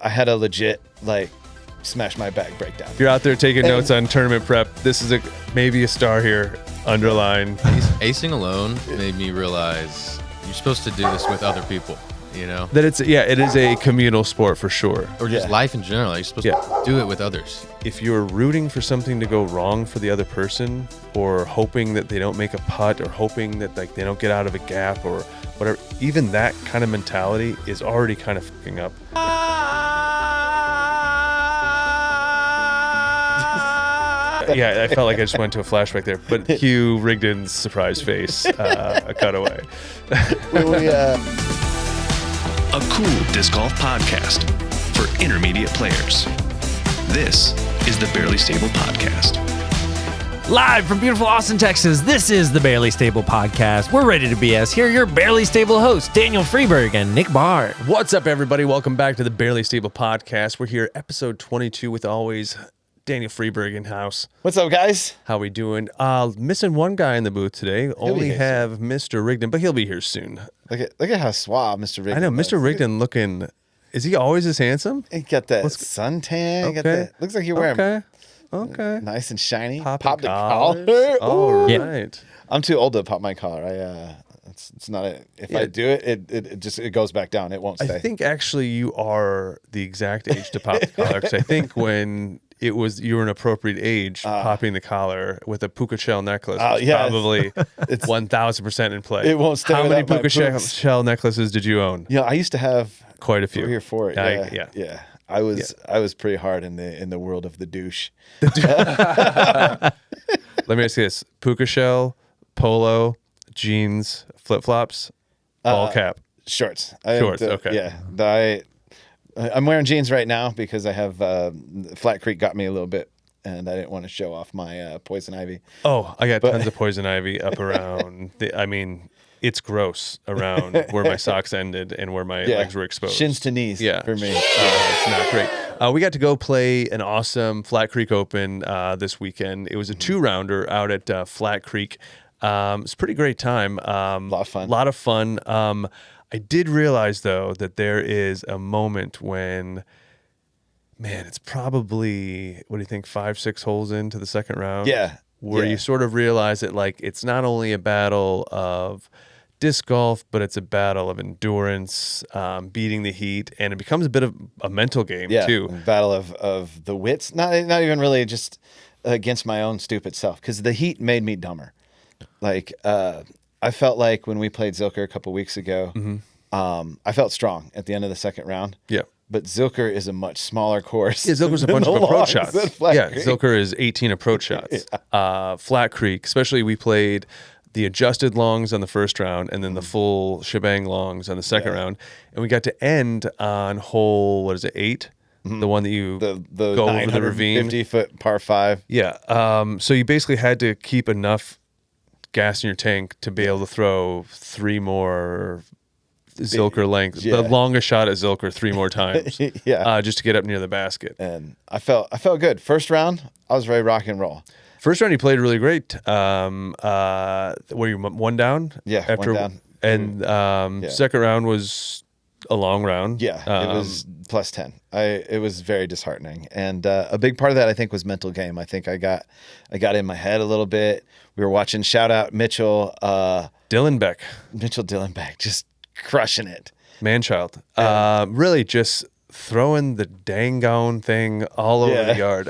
I had a legit, smash my bag breakdown. You're out there taking notes on tournament prep. This is maybe a star here. Underline. Acing alone made me realize you're supposed to do this with other people, That it is a communal sport for sure. Or just life in general. You're supposed to do it with others. If you're rooting for something to go wrong for the other person, or hoping that they don't make a putt, or hoping that they don't get out of a gap or whatever, even that kind of mentality is already kind of fucking up. Yeah, I felt like I just went to a flashback there. But cue Rigdon's surprise face, a cutaway. A cool disc golf podcast for intermediate players. This is the Barely Stable Podcast. Live from beautiful Austin, Texas, this is the Barely Stable Podcast. We're ready to BS. Here are your Barely Stable hosts, Daniel Freeberg and Nick Barr. What's up, everybody? Welcome back to the Barely Stable Podcast. We're here, episode 22, with always Daniel Freeberg in house. What's up, guys? How we doing? Missing one guy in the booth today. Only have Mr. Rigdon, but he'll be here soon. Look at how suave Mr. Rigdon. I know, Mr. Rigdon looking. Is he always this handsome? He got that suntan. Okay. Looks like you're wearing Okay. nice and shiny. Pop the collars. collar. All Yeah. right. I'm too old to pop my collar. It's not a. If I do it goes back down. It won't stay. I think actually you are the exact age to pop the collar. Because I think when you were an appropriate age, popping the collar with a puka shell necklace was probably 1,000% in play. It won't stay. How many without my puka poops. shell necklaces did you own? I used to have Quite a few. 3 or 4. Yeah. I was pretty hard in the world of the douche. Let me ask you this: puka shell, polo, jeans, flip flops, ball cap, Shorts. Okay. Yeah. I'm wearing jeans right now because I have Flat Creek got me a little bit, and I didn't want to show off my poison ivy. Oh, I got tons of poison ivy up around. It's gross around where my socks ended and where my legs were exposed. Shins to knees. For me. It's not great. We got to go play an awesome Flat Creek Open this weekend. It was a 2-rounder out at Flat Creek. It's a pretty great time. A lot of fun. I did realize, though, that there is a moment when, it's probably, what do you think, 5-6 holes into the second round? Yeah. Where you sort of realize that, it's not only a battle of disc golf, but it's a battle of endurance, beating the heat, and it becomes a bit of a mental game, too. Battle of the wits. Not even really just against my own stupid self, because the heat made me dumber. I felt like when we played Zilker a couple weeks ago, I felt strong at the end of the second round. Yeah. But Zilker is a much smaller course. Yeah, Zilker's a bunch of approach shots. Yeah, Zilker is 18 approach shots. Flat Creek, especially, we played the adjusted longs on the first round and then the full shebang longs on the second round. And we got to end on hole, 8? The one that you the go over the ravine. 50-foot par 5. Yeah. So you basically had to keep enough gas in your tank to be able to throw 3 more Zilker lengths. The longest shot at Zilker 3 more times. Just to get up near the basket. And I felt good. First round, I was ready to rock and roll. First round, you played really great. Were you 1 down? Yeah, after 1 down. And second round was a long round. Yeah, it was plus 10. It was very disheartening, and a big part of that I think was mental game. I think I got in my head a little bit. We were watching. Shout out Mitchell Dillenbeck, just crushing it. Manchild, really just throwing the dang gone thing all over the yard.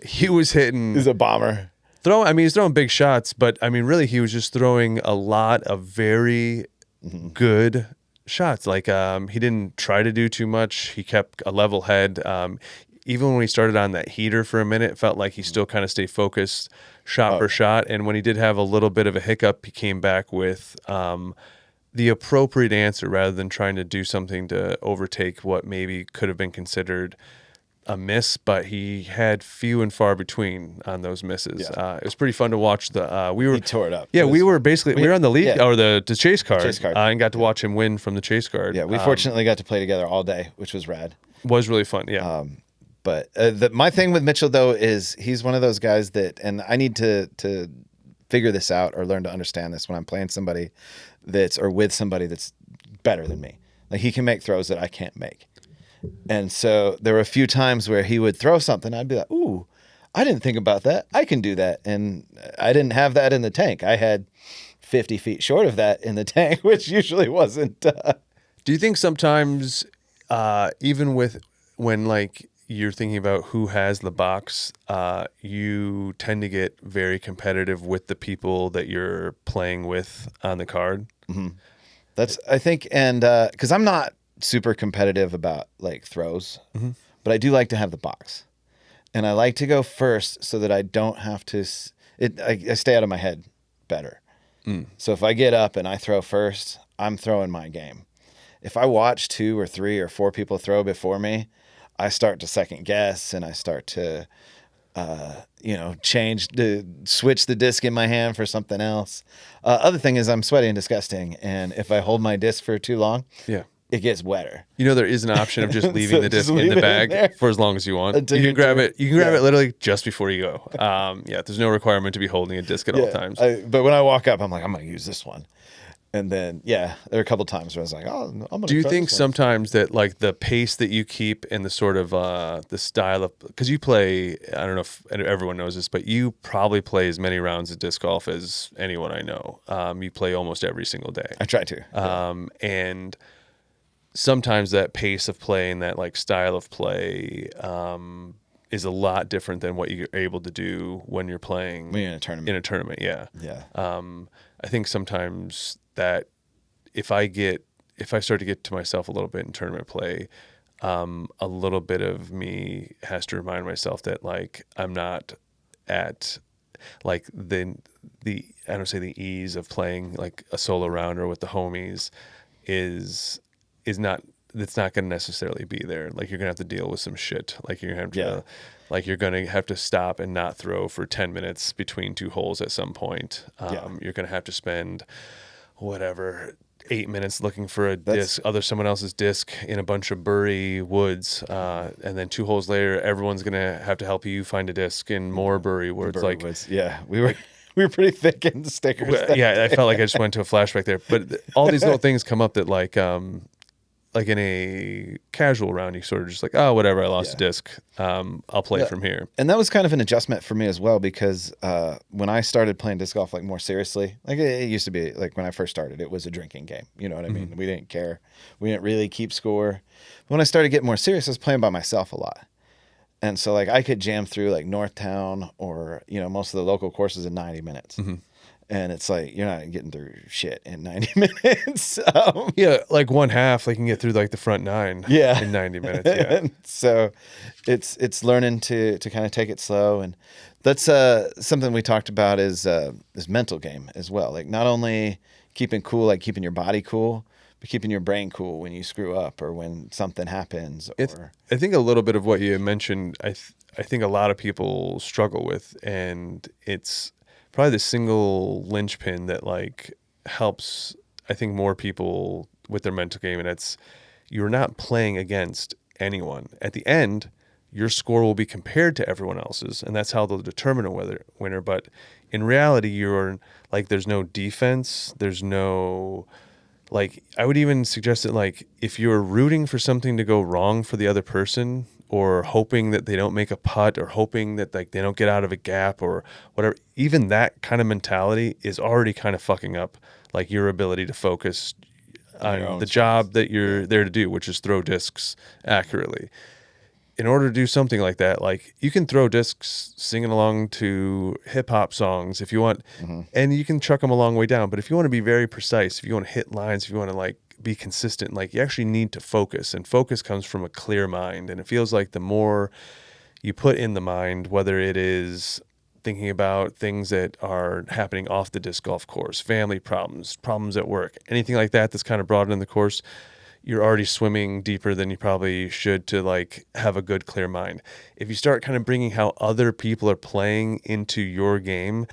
He was hitting. He's a bomber. He's throwing big shots, but really he was just throwing a lot of very good shots. He didn't try to do too much. He kept a level head. Even when he started on that heater for a minute, it felt like he still kind of stayed focused shot for shot. And when he did have a little bit of a hiccup, he came back with the appropriate answer rather than trying to do something to overtake what maybe could have been considered a miss, but he had few and far between on those misses. It was pretty fun to watch. He tore it up. Yeah, we were on the lead or the chase card, and got to watch him win from the chase card. Yeah, we fortunately got to play together all day, which was rad. Was really fun. Yeah. But my thing with Mitchell though is he's one of those guys that, and I need to figure this out or learn to understand this when I'm playing somebody with somebody that's better than me. He can make throws that I can't make. And so there were a few times where he would throw something. I'd be like, ooh, I didn't think about that. I can do that. And I didn't have that in the tank. I had 50 feet short of that in the tank, which usually wasn't. Do you think sometimes, even when like you're thinking about who has the box, you tend to get very competitive with the people that you're playing with on the card? Mm-hmm. That's, I think, and because I'm not super competitive about like throws, but I do like to have the box. And I like to go first so that I don't have to, I stay out of my head better. So if I get up and I throw first, I'm throwing my game. If I watch 2 or 3 or 4 people throw before me, I start to second guess and I start to, switch the disc in my hand for something else. Other thing is I'm sweaty and disgusting. And if I hold my disc for too long, it gets wetter. There is an option of just leaving So the disc just in leave the it in bag there for as long as you want. until You can you grab do it. You can grab yeah. it literally just before you go. There's no requirement to be holding a disc at all times. But when I walk up, I'm like, I'm going to use this one. And then, there are a couple times where I was like, oh, I'm going to Do you think sometimes that like the pace that you keep and the sort of the style of, because you play, I don't know if everyone knows this, but you probably play as many rounds of disc golf as anyone I know. You play almost every single day. I try to. And sometimes that pace of play and that like style of play is a lot different than what you're able to do when you're playing When you're in a tournament. In a tournament, yeah. Yeah. I think sometimes that if I start to get to myself a little bit in tournament play, a little bit of me has to remind myself that like I'm not at like the I don't say the ease of playing like a solo round or with the homies is not, it's not going to necessarily be there. Like you're gonna have to deal with some shit. Like you're gonna have to like you're gonna have to stop and not throw for 10 minutes between 2 holes at some point. You're gonna have to spend whatever 8 minutes looking for a disc, someone else's disc in a bunch of Bury woods, and then 2 holes later, everyone's gonna have to help you find a disc in more Bury woods. We were pretty thick in the stickers. I felt like I just went to a flashback there. But all these little things come up that like in a casual round, you sort of just like, oh, whatever, I lost a disc. I'll play from here. And that was kind of an adjustment for me as well, because when I started playing disc golf like more seriously, like it used to be like when I first started, it was a drinking game. You know what I mean? We didn't care. We didn't really keep score. But when I started getting more serious, I was playing by myself a lot. And so like I could jam through like Northtown or, most of the local courses in 90 minutes. And it's like, you're not getting through shit in 90 minutes. Like one half, they can get through like the front 9 in 90 minutes. Yeah. And so it's learning to kind of take it slow. And that's something we talked about is mental game as well. Like not only keeping cool, like keeping your body cool, but keeping your brain cool when you screw up or when something happens. I think a little bit of what you mentioned, I think a lot of people struggle with, and it's probably the single linchpin that like helps, I think, more people with their mental game. And it's, you're not playing against anyone. At the end, your score will be compared to everyone else's, and that's how they'll determine a winner. But in reality, you're like, there's no defense. There's no, like, I would even suggest that like, if you're rooting for something to go wrong for the other person, or hoping that they don't make a putt, or hoping that like they don't get out of a gap or whatever, even that kind of mentality is already kind of fucking up like your ability to focus on the job that you're there to do, which is throw discs accurately. In order to do something like that, like you can throw discs singing along to hip hop songs if you want, and you can chuck them a long way down. But if you want to be very precise, if you want to hit lines, if you want to like be consistent, like you actually need to focus, and focus comes from a clear mind. And it feels like the more you put in the mind, whether it is thinking about things that are happening off the disc golf course, family problems at work, anything like that that's kind of brought in the course, you're already swimming deeper than you probably should to like have a good clear mind. If you start kind of bringing how other people are playing into your game,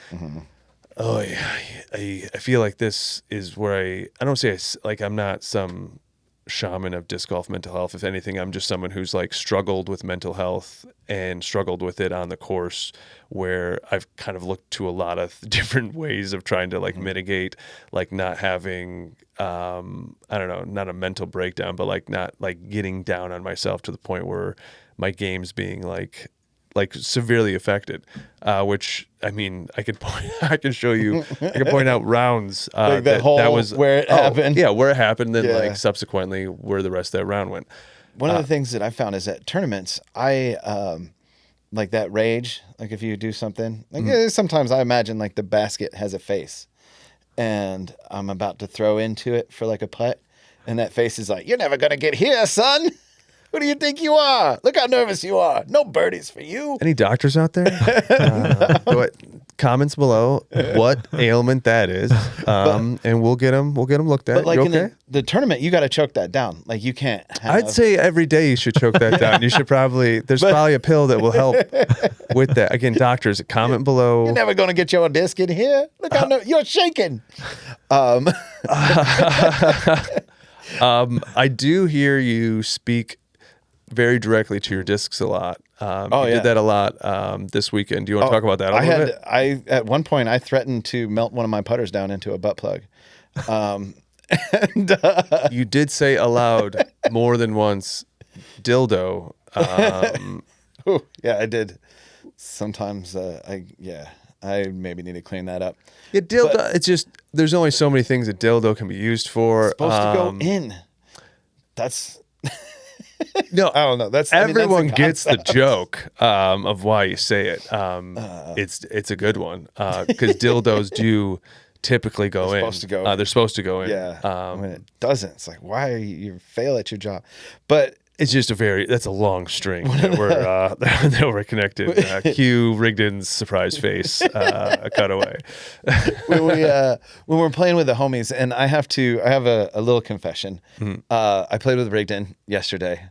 I feel like this is where I don't say like I'm not some shaman of disc golf mental health. If anything, I'm just someone who's like struggled with mental health and struggled with it on the course, where I've kind of looked to a lot of different ways of trying to like mitigate, like not having, I don't know, not a mental breakdown, but like not like getting down on myself to the point where my game's being like severely affected, which I mean, I could show you, I could point out rounds Like that was where it happened. Yeah, where it happened, then Yeah. like subsequently where the rest of that round went. One of the things that I found is at tournaments, I like that rage. Like if you do something, like sometimes I imagine like the basket has a face, and I'm about to throw into it for like a putt, and that face is like, "You're never gonna get here, son. Who do you think you are? Look how nervous you are. No birdies for you." Any doctors out there? Comments below what ailment that is, and we'll get them looked at. But like You in okay? the tournament, you got to choke that down. Like you can't. I'd say every day you should choke that down. You should probably, there's probably a pill that will help with that. Again, doctors, comment below. You're never gonna get your disc in here. Look how you're shaking. I do hear you speak very directly to your discs a lot. You did that a lot this weekend. Do you want to talk about that a little bit? At one point I threatened to melt one of my putters down into a butt plug. You did say aloud more than once, dildo. Ooh, yeah, I did. Sometimes I maybe need to clean that up. Yeah, dildo. It's just there's only so many things a dildo can be used for. It's supposed to go in. That's No, I don't know. That's everyone the gets the concept. joke of why you say it. It's a good one because dildos do typically go in. Supposed to go in. They're supposed to go in. Yeah. When it doesn't, it's like, why are you fail at your job? But It's just that's a long string that we're connected. Cue Rigdon's surprise face, a cutaway. when we're playing with the homies, and I have a little confession. I played with Rigdon yesterday,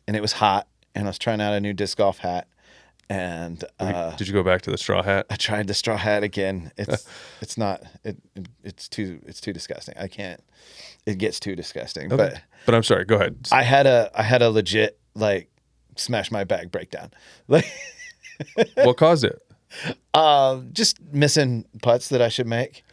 and it was hot, and I was trying out a new disc golf hat, and Did you go back to the straw hat? I tried the straw hat again. It's not. It's too disgusting. I can't. It gets too disgusting. Okay. But I'm sorry. Go ahead. I had a legit like smash my bag breakdown. Like What caused it? just missing putts that I should make.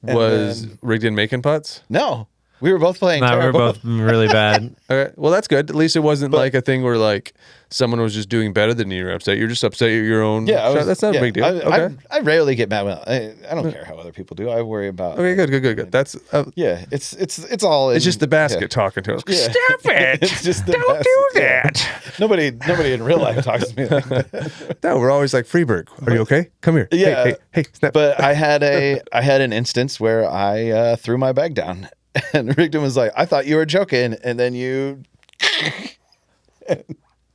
And Was then- Rigdon making putts? no. We were both playing No, we're terrible. both really bad. Okay. Well, that's good. At least it wasn't like a thing where like someone was just doing better than you. You're upset. You're just upset at your own. Yeah, shot. That's not a big deal. Okay. I rarely get mad. I don't care how other people do. I worry about. Okay. Good. That's Yeah, it's all. it's just the basket talking to us. Yeah. Stop it! It's just the Don't do basket. that. Nobody in real life talks to me like that. No, we're always like Freeberg. Are you okay? Come here. Yeah. Hey, snap. But I had an instance where I threw my bag down, and Rigdon was like, "I thought you were joking," and then you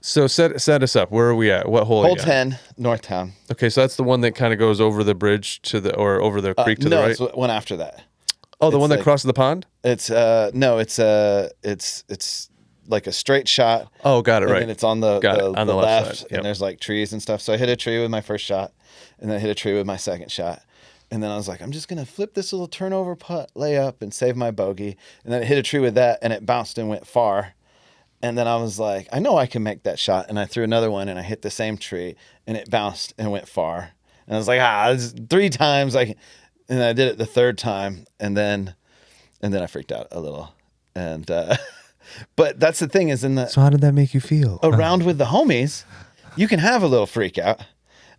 So set us up. Where are we at? What hole? are hole you at? 10 North Town. Okay, so that's the one that kind of goes over the bridge or over the creek to the no, right. it's one after that. Oh, the it's one that like- crosses the pond. It's it's like a straight shot. Oh, got it. And Right. then it's on the Got it, on the left side, yep. and there's like trees and stuff. So I hit a tree with my first shot, and then I hit a tree with my second shot. And then I was like, I'm just going to flip this little turnover putt, lay up, and save my bogey. And then I hit a tree with that, and it bounced and went far. And then I was like, I know I can make that shot. And I threw another one, and I hit the same tree, and it bounced and went far. And I was like, this is 3 times. And I did it the 3rd time, and then I freaked out a little. And but that's the thing is So how did that make you feel? around with the homies, you can have a little freak out.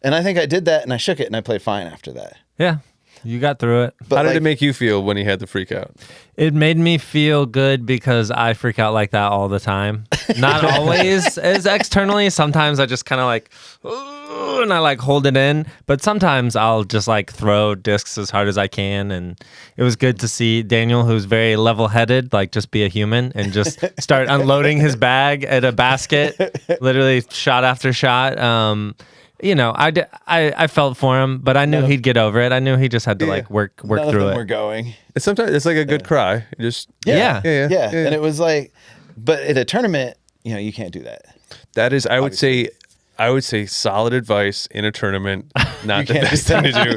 And I think I did that, and I shook it, and I played fine after that. Yeah, you got through it. But How did like, it make you feel when he had the freak out? It made me feel good because I freak out like that all the time. Not always as externally. Sometimes I just kind of like, "Ooh," and I like hold it in. But sometimes I'll just like throw discs as hard as I can. And it was good to see Daniel, who's very level-headed, like just be a human and just start unloading his bag at a basket, literally shot after shot. You know, I felt for him, but I knew he'd get over it. I knew he just had to like work none of through them it. were going. It's sometimes it's like a good cry. You just Yeah. yeah. And it was like, but at a tournament, you can't do that. That is, I would say, solid advice in a tournament. Not the can't best thing to do.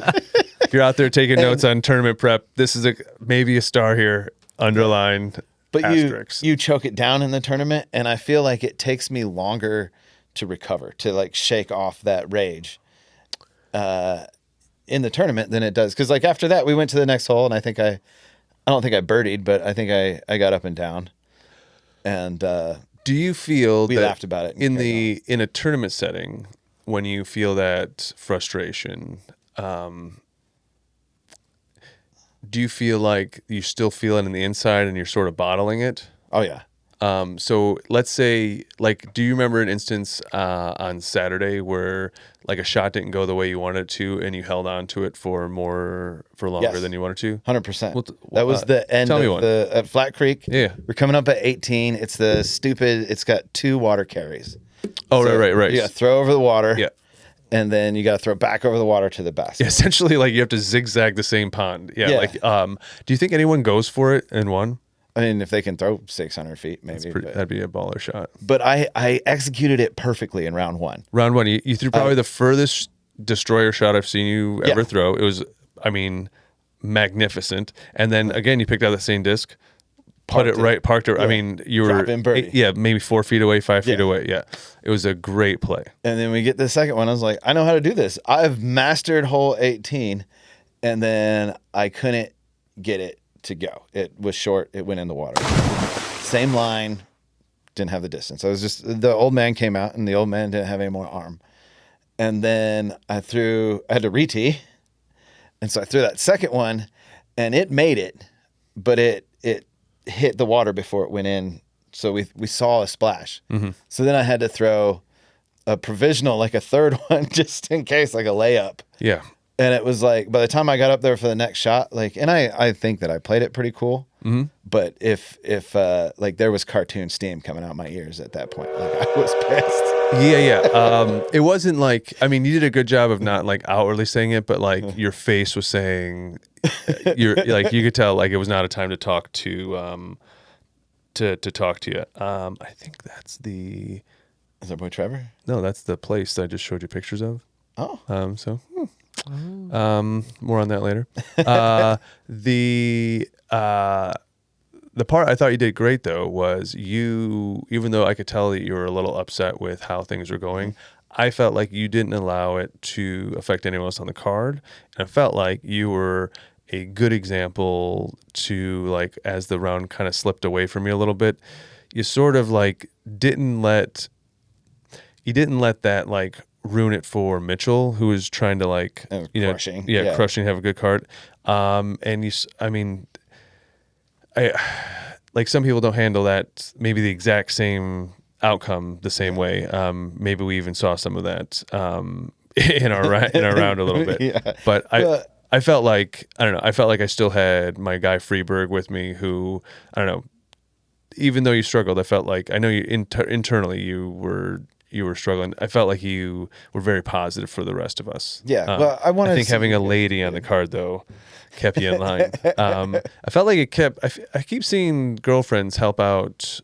If you're out there taking notes on tournament prep, this is maybe a star here underlined. But asterisks. you choke it down in the tournament, and I feel like it takes me longer to recover, to like shake off that rage in the tournament than it does. Because like after that, we went to the next hole, and I don't think I birdied, but I think I got up and down. And do you feel we that laughed about it in a tournament setting when you feel that frustration? Do you feel like you still feel it in the inside and you're sort of bottling it? Oh yeah. So let's say, like, do you remember an instance on Saturday where like a shot didn't go the way you wanted it to, and you held on to it for longer Yes. than you wanted to? 100%. That was the end tell me of one. at Flat Creek. Yeah. We're coming up at 18. It's it's got 2 water carries. Oh, So right. You got to throw over the water. Yeah. And then you got to throw back over the water to the basket. Yeah, essentially, like you have to zigzag the same pond. Yeah. Yeah. Like, do you think anyone goes for it and won? I mean, if they can throw 600 feet, maybe. That'd be a baller shot. But I executed it perfectly in round 1. Round 1, you threw probably the furthest destroyer shot I've seen you ever Yeah. throw. It was, I mean, magnificent. And then again, you picked out the same disc, parked it. Yeah. I mean, you were Drop in birdie. maybe 4 feet away, 5 feet Yeah. away. Yeah, it was a great play. And then we get the second one. I was like, I know how to do this. I've mastered hole 18. And then I couldn't get it to go. It was short. It went in the water. Same line. Didn't have the distance. The old man came out, and the old man didn't have any more arm. And then I had to re-tee. And so I threw that second one, and it made it, but it hit the water before it went in. So we saw a splash. Mm-hmm. So then I had to throw a provisional, like a third one, just in case, like a layup. Yeah. And it was like, by the time I got up there for the next shot, like, and I think that I played it pretty cool. Mm-hmm. But if like there was cartoon steam coming out my ears at that point, like I was pissed. Yeah. It wasn't like, I mean, you did a good job of not like outwardly saying it, but like your face was saying, you're like, you could tell like it was not a time to talk to talk to you. I think that's Is our boy Trevor? no, that's the place that I just showed you pictures of. Oh, More on that later. The part I thought you did great though was even though I could tell that you were a little upset with how things were going, I felt like you didn't allow it to affect anyone else on the card. And I felt like you were a good example to, like, as the round kind of slipped away from you a little bit, you sort of like didn't let that like ruin it for Mitchell, who was trying to like, crushing. crushing, have a good card. Like some people don't handle that, maybe the exact same outcome the same way. Maybe we even saw some of that in our round a little bit. Yeah. But I felt like, I don't know, I felt like I still had my guy Freeberg with me, who, I don't know, even though you struggled, I felt like, I know you internally you were struggling. I felt like you were very positive for the rest of us. Yeah. Well, I think having a lady on the card though kept you in line. I felt like it kept. I keep seeing girlfriends help out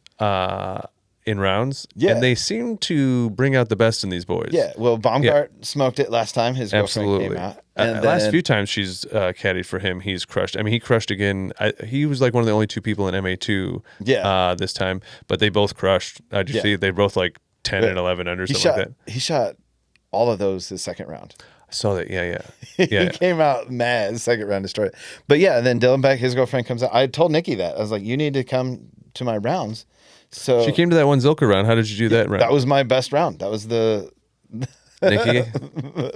in rounds. Yeah. And they seem to bring out the best in these boys. Yeah. Well, Baumgart smoked it last time. His girlfriend Absolutely. came out. Last few times she's caddied for him, he's crushed. I mean, he crushed again. He was like one of the only 2 people in MA2 this time, but they both crushed. Did you see? They both like 10 and 11 under, something like that. He shot all of those his second round. I saw that. Yeah. He came out mad, second round destroyed. But yeah, then Dylan Beck, his girlfriend, comes out. I told Nikki that. I was like, you need to come to my rounds. So She came to that one Zilker round. How did you do that round? that was my best round. That was the Nikki,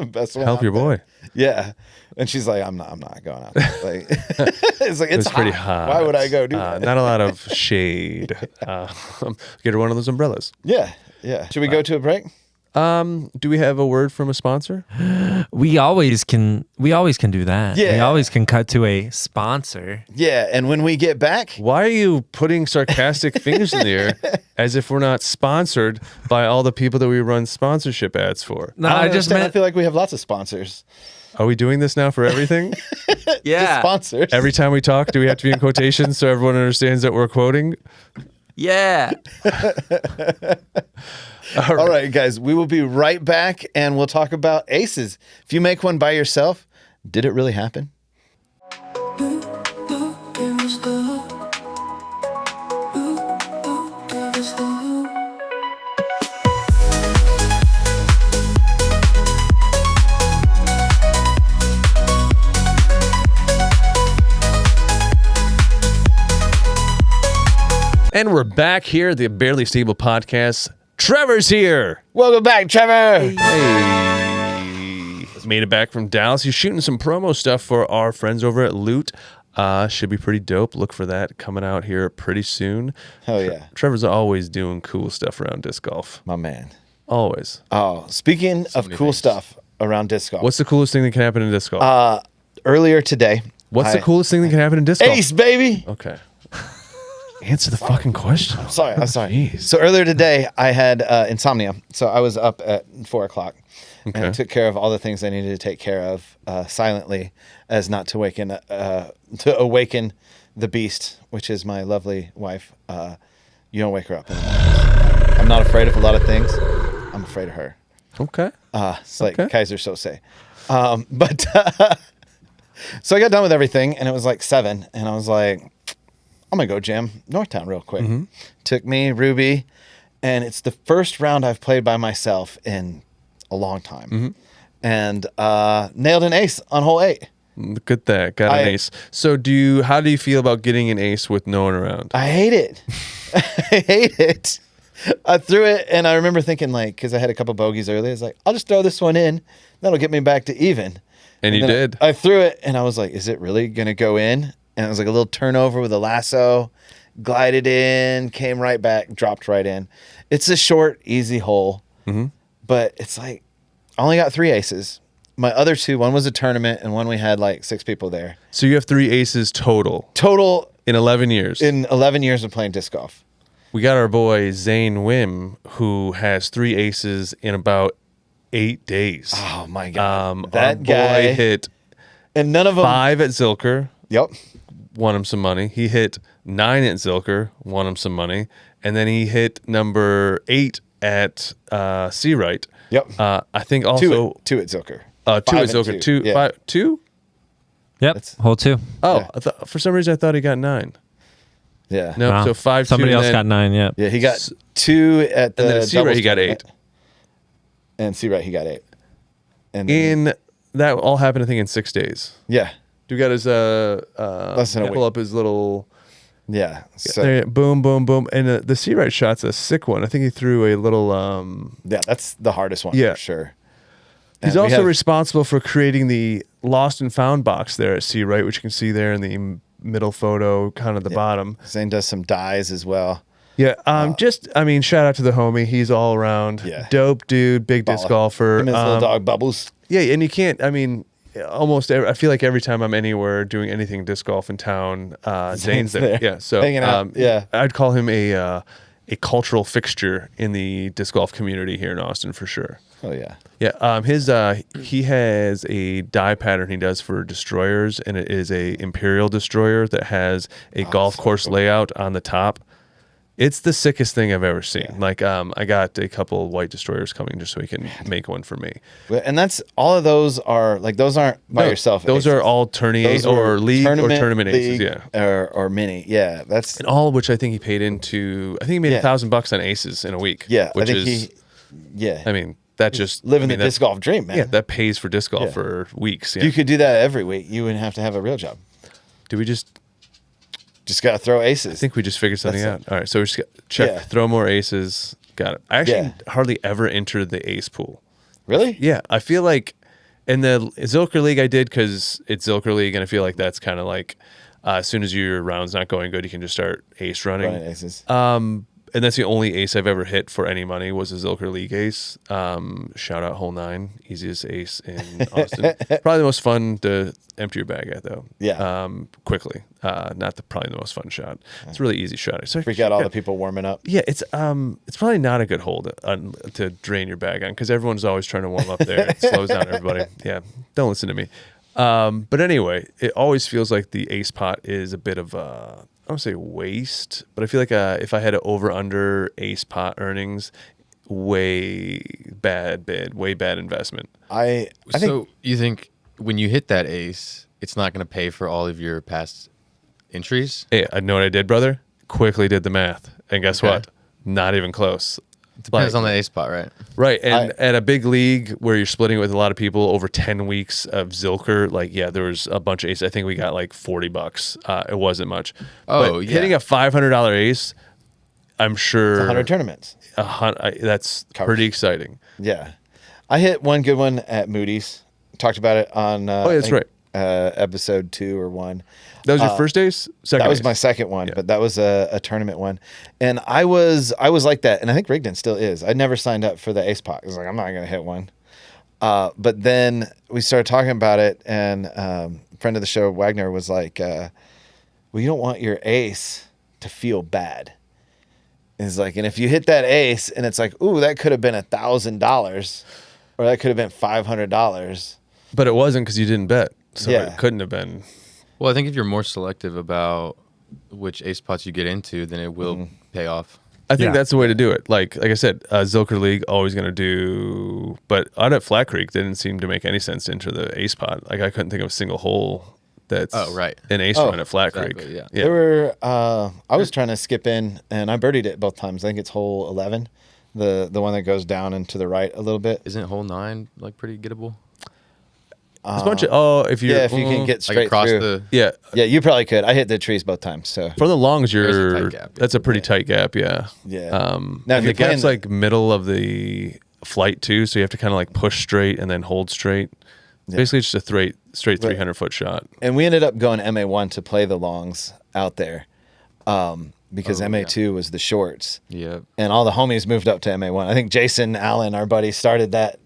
best one. help out your boy. there. Yeah. And she's like, I'm not going out there. Like, it's like, it's Pretty hot. Why would I go do that? Not a lot of shade. Get her one of those umbrellas. Yeah. Should we go to a break? Do we have a word from a sponsor? We always can do that. Yeah. We always can cut to a sponsor. Yeah. And when we get back, Why are you putting sarcastic fingers in the air as if we're not sponsored by all the people that we run sponsorship ads for? No, I I just understand. I meant feel like we have lots of sponsors. Are we doing this now for everything? yeah. Sponsors. Every time we talk, do we have to be in quotations so everyone understands that we're quoting? Yeah. All right, guys, we will be right back and we'll talk about aces. If you make one by yourself, did it really happen? And we're back here at the Barely Stable Podcast. Trevor's here. Welcome back, Trevor. Hey. Made it back from Dallas. He's shooting some promo stuff for our friends over at Loot. Should be pretty dope. Look for that coming out here pretty soon. Hell yeah. Trevor's always doing cool stuff around disc golf. My man. Always. Oh, speaking of many cool things. stuff around disc golf. What's the coolest thing that can happen in disc golf? Earlier today. What's the coolest thing that can happen in disc golf? Ace, baby. Okay. Answer the fucking question. I'm sorry. Jeez. So earlier today, I had insomnia. So I was up at 4 o'clock. And I Okay. took care of all the things I needed to take care of silently, as not to awaken the beast, which is my lovely wife. You don't wake her up. I'm not afraid of a lot of things. I'm afraid of her. Okay. It's like Okay. Kaiser Sose. But so I got done with everything, and it was like 7, and I was like, I'm gonna go gym Northtown real quick. Took me Ruby, and it's the first round I've played by myself in a long time, and nailed an ace on hole 8. Look at that. Got an ace. So how do you feel about getting an ace with no one around? I hate it. I hate it. I threw it, and I remember thinking, like, because I had a couple bogeys early, I was like, I'll just throw this one in. That'll get me back to even. And you then did. I threw it, and I was like, is it really going to go in? And it was like a little turnover with a lasso, glided in, came right back, dropped right in. It's a short, easy hole, but it's like, I only got 3 aces. My other 2, one was a tournament, and one we had like 6 people there. So you have 3 aces total Total in 11 years. in 11 years of playing disc golf. We got our boy Zane Wim, who has 3 aces in about 8 days. Oh my God. Our That boy guy. hit And none of them. 5 at Zilker, Yep. won him some money. He hit 9 at Zilker, won him some money. And then he hit number 8 at Seawright. Yep. I think also 2 at Zilker. 2 at 5 and Zilker. 2. 2, Yeah. 5, 2? Yep. Hole 2. Oh, Yeah. for some reason I thought he got 9. Yeah. No, Wow. so 5, 2. Somebody and else then- got 9. Yep. Yeah, he got 2 at the And then at Seawright he got doubles 8. tournament. And Seawright he got 8. And then, In that all happened, I think, in 6 days. yeah. Dude got his Less than a pull week. up his little Yeah. So there, boom, boom, boom, and the Seawright shot's a sick one. I think he threw a little. yeah, that's the hardest one Yeah. for sure. He's And we also have- responsible for creating the lost and found box there at Seawright, which you can see there in the middle photo, kind of the bottom. Zane does some dies as well. Yeah, shout out to the homie. He's all around, Yeah. dope dude, big disc Baller. golfer. Him and his little dog Bubbles. Yeah, and you can't. I mean, I feel like every time I'm anywhere doing anything disc golf in town, Zane's there. there, Yeah, so hanging out, yeah. I'd call him a cultural fixture in the disc golf community here in Austin for sure. Oh yeah. Yeah, he has a die pattern he does for destroyers, and it is a Imperial destroyer that has a golf course layout on the top. It's the sickest thing I've ever seen. Yeah. Like, I got a couple white destroyers coming just so he can make one for me. And that's all of those are like those aren't by No, yourself. Those aces. are all tourney Those or were league or tournament aces. league, Yeah, or mini. Yeah, that's and all of which I think he paid into. I think he made Yeah. $1,000 on aces in a week. yeah. which I think is. he. Yeah. I mean, that just living I mean, the disc golf dream, man. Yeah, that pays for disc golf Yeah. for weeks. Yeah. You could do that every week. You wouldn't have to have a real job. Do we just? Just gotta throw aces. I think we just figured something out. That's All right, so we just check, Yeah. throw more aces. Got it. I actually Yeah. hardly ever entered the ace pool. Really? Yeah, I feel like in the Zilker League I did because it's Zilker League, and I feel like that's kind of like as soon as your round's not going good, you can just start ace running. Running aces. And that's the only ace I've ever hit for any money was a Zilker League ace. Shout out hole 9, easiest ace in Austin. Probably the most fun to empty your bag at though. Yeah. Quickly. Not probably the most fun shot. It's a really easy shot. It's like, Freak out all the people warming up. yeah, it's probably not a good hole to drain your bag on because everyone's always trying to warm up there. It slows down everybody. Yeah, don't listen to me. But anyway, it always feels like the ace pot is a bit of I don't say waste, but I feel like if I had an over/under ace pot earnings, way bad bid, way bad investment. I think So you think when you hit that ace, it's not going to pay for all of your past entries? Hey, I know what I did, brother. Quickly did the math, and guess Okay. what? Not even close. Depends on the ace spot, right? Right, and I- at a big league where you're splitting with a lot of people over 10 weeks of Zilker, like there was a bunch of aces. I think we got like $40. It wasn't much. Oh, but yeah. hitting a $500 ace I'm sure 100 tournaments. That's Covers. pretty exciting. Yeah. I hit one good one at Moody's. Talked about it on That's right. Episode 2 or 1. That was your first ace? Second That was ace? my second one, but that was a tournament one. And I was like that, and I think Rigdon still is. I never signed up for the ace pot. I was like, I'm not going to hit one. But then we started talking about it, and a friend of the show, Wagner, was like, well, you don't want your ace to feel bad. He's like, and if you hit that ace and it's like, ooh, that could have been $1,000 or that could have been $500. But it wasn't because you didn't bet. So Yeah. it couldn't have been. Well, I think if you're more selective about which ace pots you get into, then it will pay off. I think Yeah. that's the way to do it. Like I said, Zilker League always going to do, but out at Flat Creek didn't seem to make any sense to enter the ace pot. Like I couldn't think of a single hole that's an ace run at Flat exactly, Creek. yeah. There were, I was trying to skip in and I birdied it both times. I think it's hole 11, the one that goes down and to the right a little bit. Isn't hole 9 like pretty gettable? There's a bunch of if you Yeah, if you can get Like straight across through. the. yeah. Yeah, you probably could. I hit the trees both times, so For the longs, There's a tight gap. that's a pretty tight gap, yeah. Yeah. Now, Now, if and the you're playing gap's the- like middle of the flight too, so you have to kind of like push straight and then hold straight. Basically, it's just a straight 300-foot shot. and we ended up going MA1 to play the longs out there because MA2 was the shorts. Yeah. And all the homies moved up to MA1. I think Jason Allen, our buddy, started that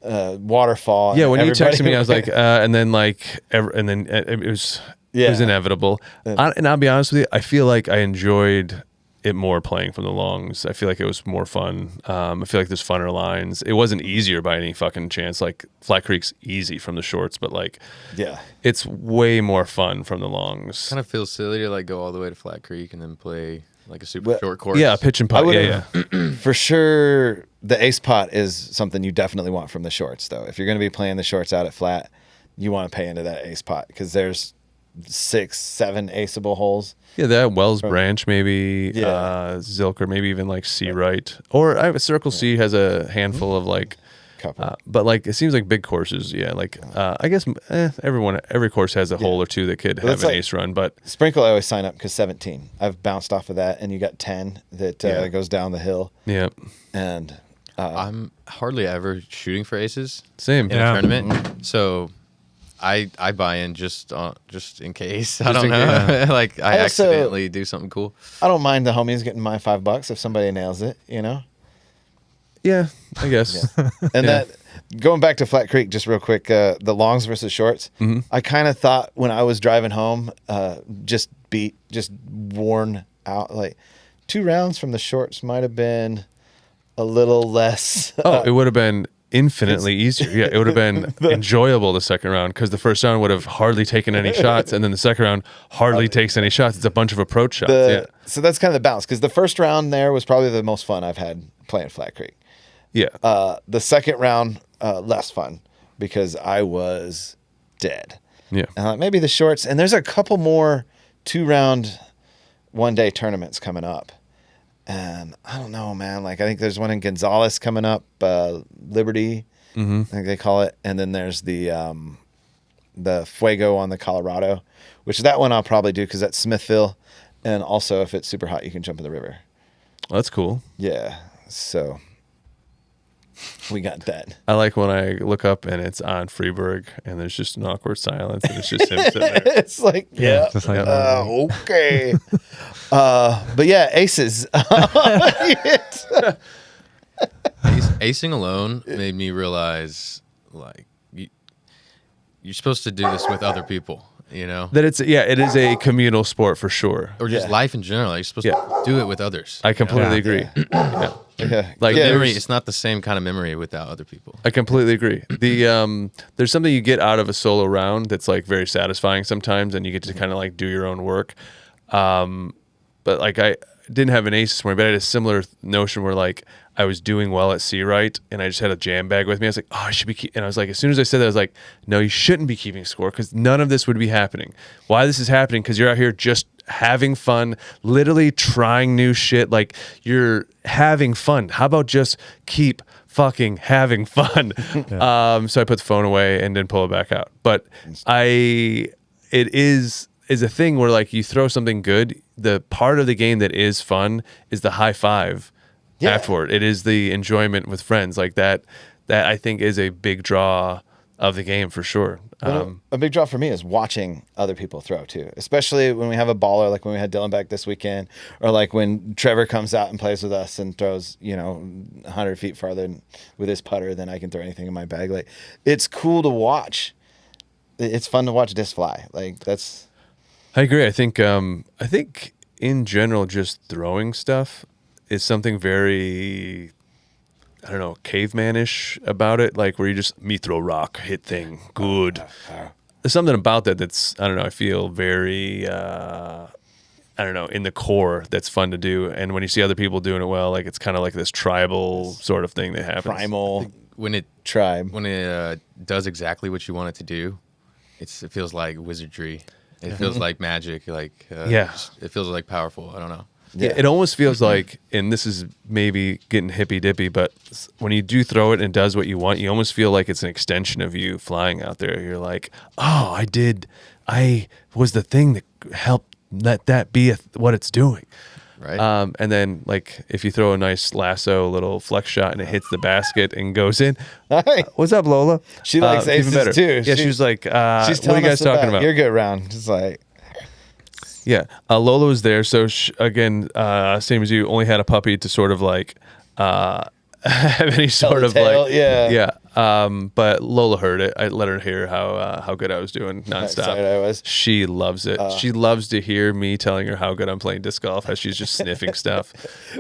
waterfall. Yeah, and when you everybody- texted me, I was like, and then it was Yeah. inevitable. And I'll be honest with you, I feel like I enjoyed it more playing from the longs. I feel like it was more fun. I feel like there's funner lines. It wasn't easier by any fucking chance. Like Flat Creek's easy from the shorts, but like yeah. it's way more fun from the longs. Kind of feels silly to like go all the way to Flat Creek and then play like a super short course. Yeah, pitch and putt. Yeah. For sure, the ace pot is something you definitely want from the shorts, though. If you're going to be playing the shorts out at flat, you want to pay into that ace pot because there's 6, 7 aceable holes. Yeah, that Wells Branch, maybe Yeah. Zilker, maybe even like C right, or Circle C has a handful of like, Couple. but like it seems like big courses. Yeah, like I guess every course has a hole or two that could Well, have that's an like- ace run, but Sprinkle, I always sign up because 17. I've bounced off of that, and you got 10 that goes down the hill. yeah, And I'm hardly ever shooting for aces same. in Yeah. a tournament. So I buy in just in case. I Just don't in know. Like I I also- accidentally do something cool. I don't mind the homies getting my $5 if somebody nails it, you know? Yeah, I guess. And that going back to Flat Creek just real quick, the longs versus shorts. I kind of thought when I was driving home, just worn out. Like 2 rounds from the shorts might have been a little less. Oh, it would have been infinitely easier. Yeah, it would have been enjoyable the second round because the first round would have hardly taken any shots, and then the second round hardly takes any shots. It's a bunch of approach shots. Yeah, So that's kind of the balance because the first round there was probably the most fun I've had playing Flat Creek. yeah. The second round, less fun because I was dead. Yeah. Maybe the shorts, and there's a couple more 2-round, 1-day tournaments coming up. And I don't know, man. Like I think there's one in Gonzales coming up, Liberty, I think they call it, and then there's the Fuego on the Colorado, which that one I'll probably do because that's Smithville, and also if it's super hot, you can jump in the river. Well, that's cool. Yeah, so we got that. I like when I look up and it's on Freeberg and there's just an awkward silence and it's just him sitting there. It's like just like, okay, but yeah, aces. Acing alone made me realize like you're supposed to do this with other people, you know? That it is a communal sport for sure. Or just Yeah. life in general. Like, you're supposed to do it with others. I completely Yeah. agree. Yeah. Yeah. Like yeah, Memory, there's- it's not the same kind of memory without other people. I completely agree. The there's something you get out of a solo round that's like very satisfying sometimes, and you get to kind of like do your own work. But like I didn't have an ace this morning, but I had a similar notion where like I was doing well at C right, and I just had a jam bag with me. I was like, oh, I should be. And I was like, as soon as I said that, I was like, no, you shouldn't be keeping score because none of this would be happening. Why this is happening? Because you're out here just having fun, literally trying new shit. Like you're having fun. How about just keep fucking having fun? So I put the phone away and didn't pull it back out. But it is is a thing where like you throw something good, the part of the game that is fun is the high five afterward. It is the enjoyment with friends like that. That I think is a big draw of the game for sure. A big draw for me is watching other people throw too, especially when we have a baller, like when we had Dylan back this weekend, or like when Trevor comes out and plays with us and throws, 100 feet farther with his putter than I can throw anything in my bag. Like, it's cool to watch. It's fun to watch disc fly. Like, that's. I agree. I think in general, just throwing stuff is something very, I don't know, caveman-ish about it, like where you just, me throw rock, hit thing, good. There's something about that that's, I don't know, I feel very, I don't know, in the core that's fun to do. And when you see other people doing it well, like it's kind of like this tribal sort of thing that happens. Primal When it tribe. when it does exactly what you want it to do, it feels like wizardry. It feels like magic. Like it feels like powerful. I don't know. Yeah, it almost feels like, and this is maybe getting hippy dippy, but when you do throw it and it does what you want, you almost feel like it's an extension of you flying out there. You're like, oh, I was the thing that helped let that be what it's doing. Right. And then like if you throw a nice lasso, little flex shot, and it hits the basket and goes in. Hi. What's up, Lola? She likes even aces better. too. Yeah, she was like, She's what are telling you guys us talking about? Your good round. Just like. Yeah, Lola was there. So again, same as you, only had a puppy to sort of like have any sort of tale, like yeah. But Lola heard it. I let her hear how good I was doing nonstop. excited I was. She loves it. She loves to hear me telling her how good I'm playing disc golf. As she's just sniffing stuff.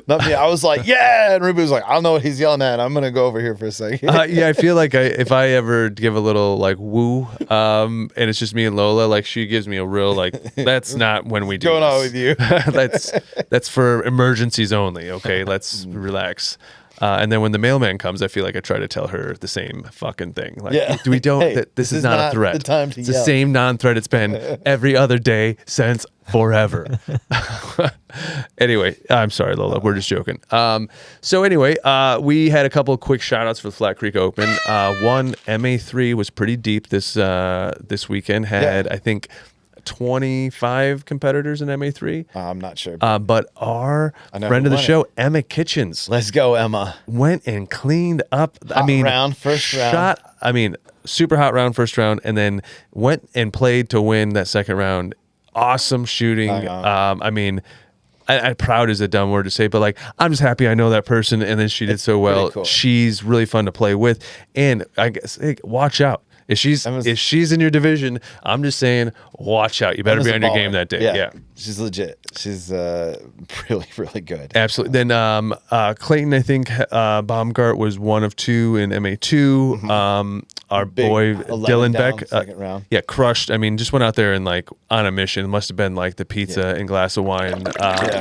Not me. I was like, yeah, and Ruby was like, I don't know what he's yelling at. I'm gonna go over here for a second. Yeah, I feel like if I ever give a little like woo, and it's just me and Lola, like she gives me a real like, that's not when we do Going on this. with you. that's for emergencies only. Okay, let's relax. And then when the mailman comes, I feel like I try to tell her the same fucking thing. Like, Yeah. we don't. Hey, this is not a threat. the time to it's yell. the same non-threat it's been every other day since forever. Anyway, I'm sorry, Lola. We're just joking. So anyway, we had a couple of quick shout-outs for the Flat Creek Open. One, MA3 was pretty deep this weekend. Had, I think, 25 competitors in MA3. I'm not sure. But our know friend who of the won show, Emma Kitchens, Let's go, Emma. went and cleaned up. First round. Shot. Super hot round, first round, and then went and played to win that second round. Awesome shooting. I proud is a dumb word to say, but like I'm just happy I know that person, and then she did so well. cool. She's really fun to play with, and I guess watch out. If she's in your division, I'm just saying, watch out. You better Emma's be a on your baller. game that day. Yeah. She's legit. She's really, really good. Absolutely. Then Clayton, I think Baumgart was one of two in MA2. Our Big boy 11 Dylan down, Beck, second round. yeah, crushed. Just went out there and like on a mission. Must have been like the pizza and glass of wine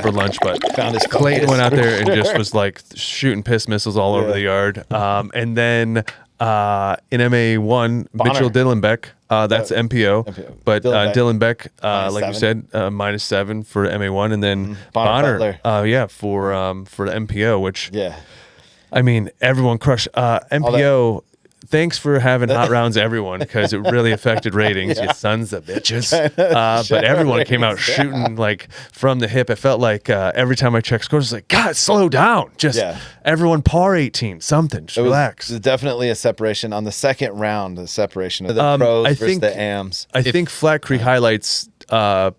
for lunch. But Found his Clayton focus. went out there and just was like shooting piss missiles all over the yard. And then in MA1, Mitchell Dillenbeck, that's MPO. But Dylan Beck, like you said, -7 for MA1, and then Bonner Bonner, for the MPO, which Yeah. everyone crushed. MPO. Thanks for having hot rounds, everyone, because it really affected ratings. You sons of bitches. But everyone came out shooting like from the hip. It felt like every time I checked scores, it's like, God, slow down. Just everyone par 18, something. Just relax. There's definitely a separation on the second round. The separation of the pros versus the AMs. I think Flat Creek highlights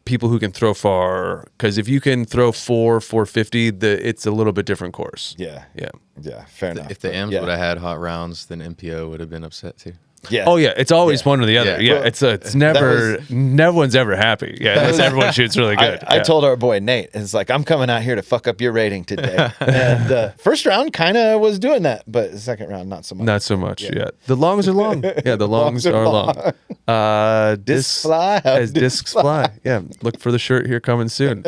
people who can throw far, because if you can throw 450, it's a little bit different course. Yeah. Yeah. Yeah. Fair enough. If the M's would have had hot rounds, then MPO would have been upset too. Yeah. Oh yeah, it's always one or the other. Yeah. Yeah, it's never. No one's ever happy. Yeah, unless everyone shoots really good. I told our boy Nate, it's like, I'm coming out here to fuck up your rating today. And first round kind of was doing that, but the second round not so much. Not so much. Yeah, the longs are long. Yeah, the longs are long. Discs fly. as discs fly. Yeah, look for the shirt here coming soon.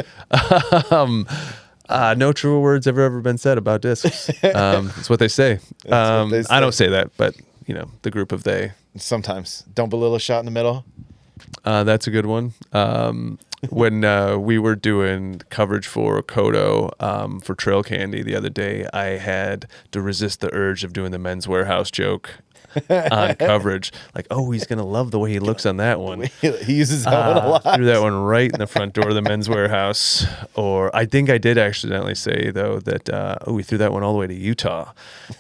No truer words have ever been said about discs. That's what they say. what they say. I don't say that, but the group of they. Sometimes don't belittle a shot in the middle. That's a good one. When we were doing coverage for Kodo for Trail Candy the other day, I had to resist the urge of doing the Men's Warehouse joke. on coverage. Like, oh, he's going to love the way he looks on that one. He uses that one a lot. Threw that one right in the front door of the Men's Warehouse. Or I think I did accidentally say, though, that, we threw that one all the way to Utah.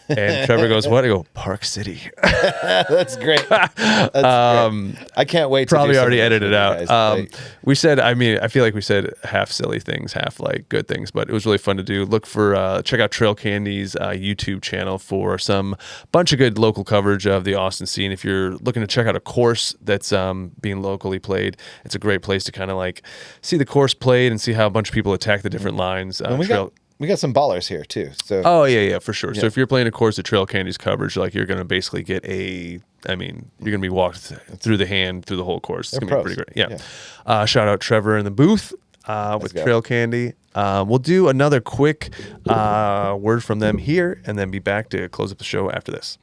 And Trevor goes, what? I go, Park City. That's great. That's great. I can't wait to Probably do some already of those edited with you out. guys. Like, We said, I mean, I feel like we said half silly things, half like good things, but it was really fun to do. Look for, check out Trail Candy's YouTube channel for some bunch of good local coverage of the Austin scene. If you're looking to check out a course that's being locally played, it's a great place to kind of like see the course played and see how a bunch of people attack the different lines. and we got some ballers here too. So Oh yeah, for sure. So if you're playing a course at Trail Candy's coverage, like you're going to basically get you're going to be walked through the hand through the whole course. It's going to be pretty great. Yeah. Shout out Trevor in the booth with go. Trail Candy. We'll do another quick word from them here and then be back to close up the show after this.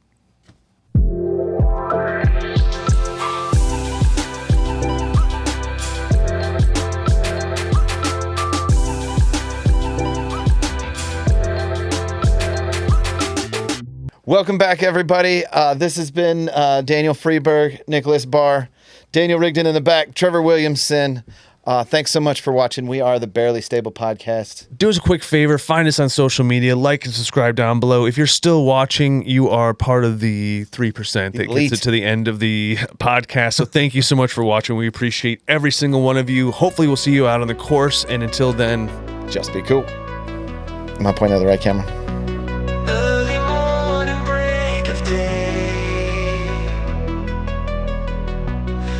welcome back, everybody. This has been Daniel Freeberg, Nicholas Barr, Daniel Rigdon in the back, Trevor Williamson. Thanks so much for watching. We are the Barely Stable Podcast. Do us a quick favor, find us on social media, like and subscribe down below. If you're still watching, you are part of the 3% that Elite. gets it to the end of the podcast. So thank you so much for watching. We appreciate every single one of you. Hopefully we'll see you out on the course. And until then, Just be cool. Am I pointing at the right camera? Early morning break of day,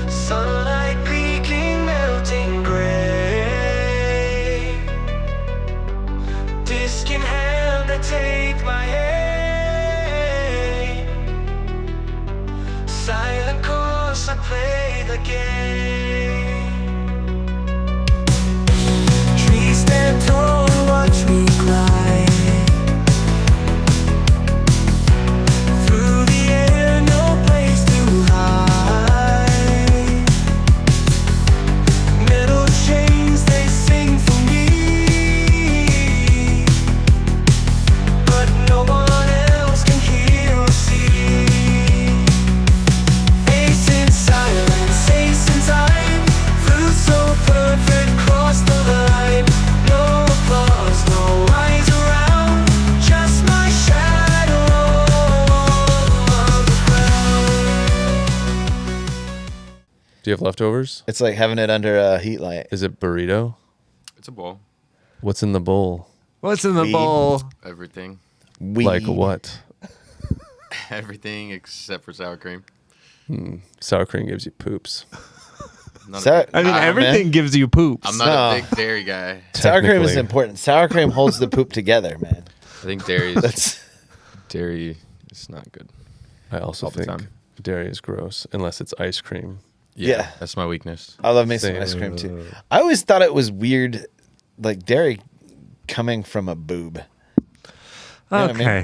sunlight peeking, melting gray. Disc in hand, I take my aim. Silent course, I play the game. Trees stand tall, watch me climb. Through the air, no place too high. Metal chains, they sing for me, but no one else can hear or see. Ace in silence, ace in time. Fruit so perfect, cross the line. No applause, no eyes around, just my shadow on the ground. do you have leftovers? It's like having it under a heat light. Is it burrito? It's a bowl. What's in the bowl? What's in the Weed. bowl? Everything. Like what? Everything except for sour cream. Sour cream gives you poops. Not Sour- a big, I mean, everything gives you poops. I'm not No. a big dairy guy. Sour cream is Technically. important. Sour cream holds the poop together, man. I think dairy is not good. I also All the think time. dairy is gross unless it's ice cream. Yeah. That's my weakness. I love me some Same. ice cream too. I always thought it was weird, like dairy coming from a boob. You know what I mean? Okay.